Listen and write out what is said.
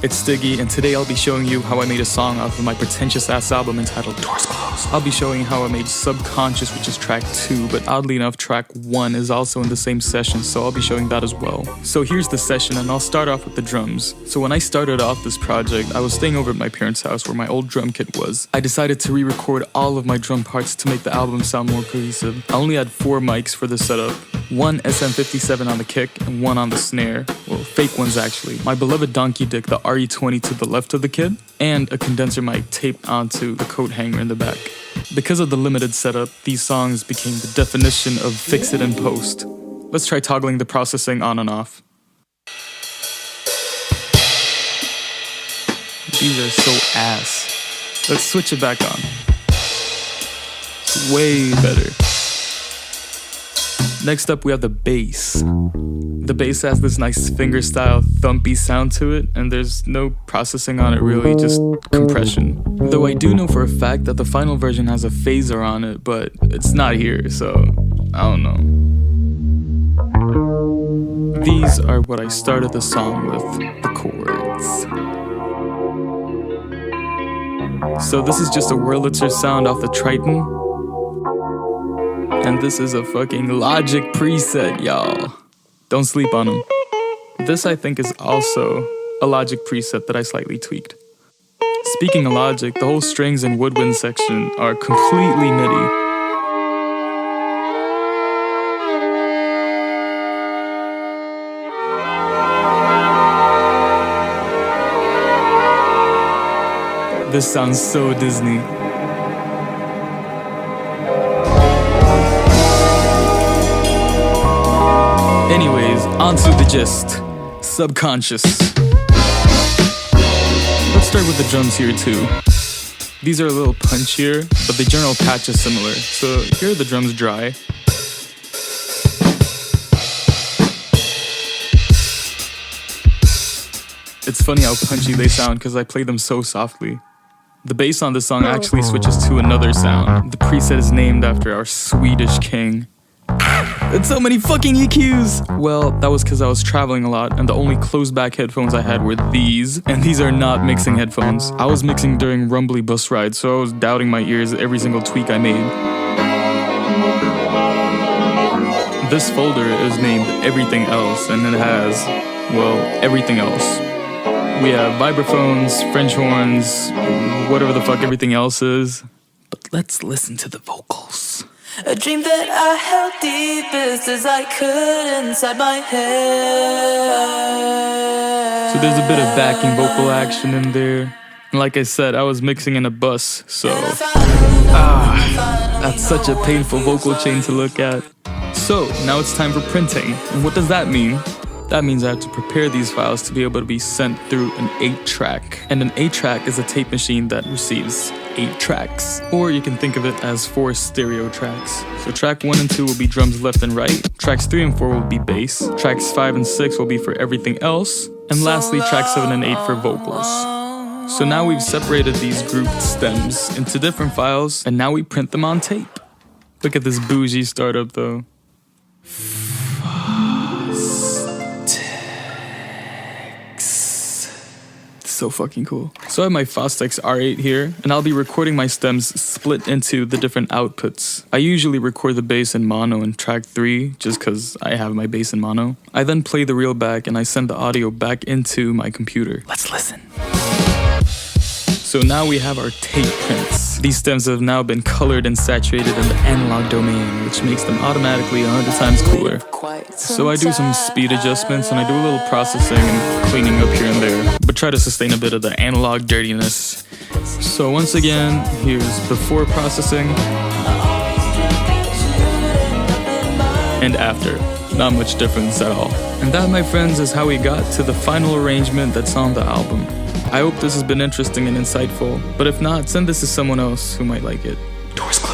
it's Stiggy, and today I'll be showing you how I made a song off of my pretentious-ass album entitled Doors Closed. I'll be showing you how I made Subconscious, which is track 2, but oddly enough, track 1 is also in the same session, so I'll be showing that as well. So here's the session, and I'll start off with the drums. So when I started off this project, I was staying over at my parents' house where my old drum kit was. I decided to re-record all of my drum parts to make the album sound more cohesive. I only had 4 mics for the setup. 1 SM57 on the kick and 1 on the snare. Well, fake ones actually. My beloved Donkey Dick, the RE20 to the left of the kit, and a condenser mic taped onto the coat hanger in the back. Because of the limited setup, these songs became the definition of fix it in post. Let's try toggling the processing on and off. These are so ass. Let's switch it back on. It's way better. Next up, we have the bass. The bass has this nice finger-style thumpy sound to it, and there's no processing on it really, just compression. Though I do know for a fact that the final version has a phaser on it, but it's not here, so I don't know. These are what I started the song with, the chords. So this is just a Wurlitzer sound off the Triton. And this is a fucking Logic preset, y'all. Don't sleep on them. This, I think, is also a Logic preset that I slightly tweaked. Speaking of Logic, the whole strings and woodwind section are completely MIDI. This sounds so Disney. Anyways, onto the gist. Subconscious. Let's start with the drums here too. These are a little punchier, but the general patch is similar. So here are the drums dry. It's funny how punchy they sound because I play them so softly. The bass on this song actually switches to another sound. The preset is named after our Swedish king. It's so many fucking EQs! Well, that was because I was traveling a lot, and the only closed-back headphones I had were these, and these are not mixing headphones. I was mixing during rumbly bus rides, so I was doubting my ears at every single tweak I made. This folder is named Everything Else, and it has, well, everything else. We have vibraphones, French horns, whatever the fuck everything else is. But let's listen to the vocals. A dream that I held deepest as I could inside my head. So there's a bit of backing vocal action in there. And like I said, I was mixing in a bus, so... that's such a painful vocal chain to look at. So, now it's time for printing. And what does that mean? That means I have to prepare these files to be able to be sent through an 8-track. And an 8-track is a tape machine that receives 8 tracks. Or you can think of it as 4 stereo tracks. So track 1 and 2 will be drums left and right. Tracks 3 and 4 will be bass. Tracks 5 and 6 will be for everything else. And lastly, tracks 7 and 8 for vocals. So now we've separated these grouped stems into different files, and now we print them on tape. Look at this bougie startup though. So fucking cool. So I have my Fostex R8 here, and I'll be recording my stems split into the different outputs. I usually record the bass in mono in track 3, just cause I have my bass in mono. I then play the reel back and I send the audio back into my computer. Let's listen. So now we have our tape prints. These stems have now been colored and saturated in the analog domain, which makes them automatically 100 times cooler. So I do some speed adjustments and I do a little processing and cleaning up here and there, but try to sustain a bit of the analog dirtiness. So once again, here's before processing and after. Not much difference at all. And that, my friends, is how we got to the final arrangement that's on the album. I hope this has been interesting and insightful, but if not, send this to someone else who might like it. Doors closed.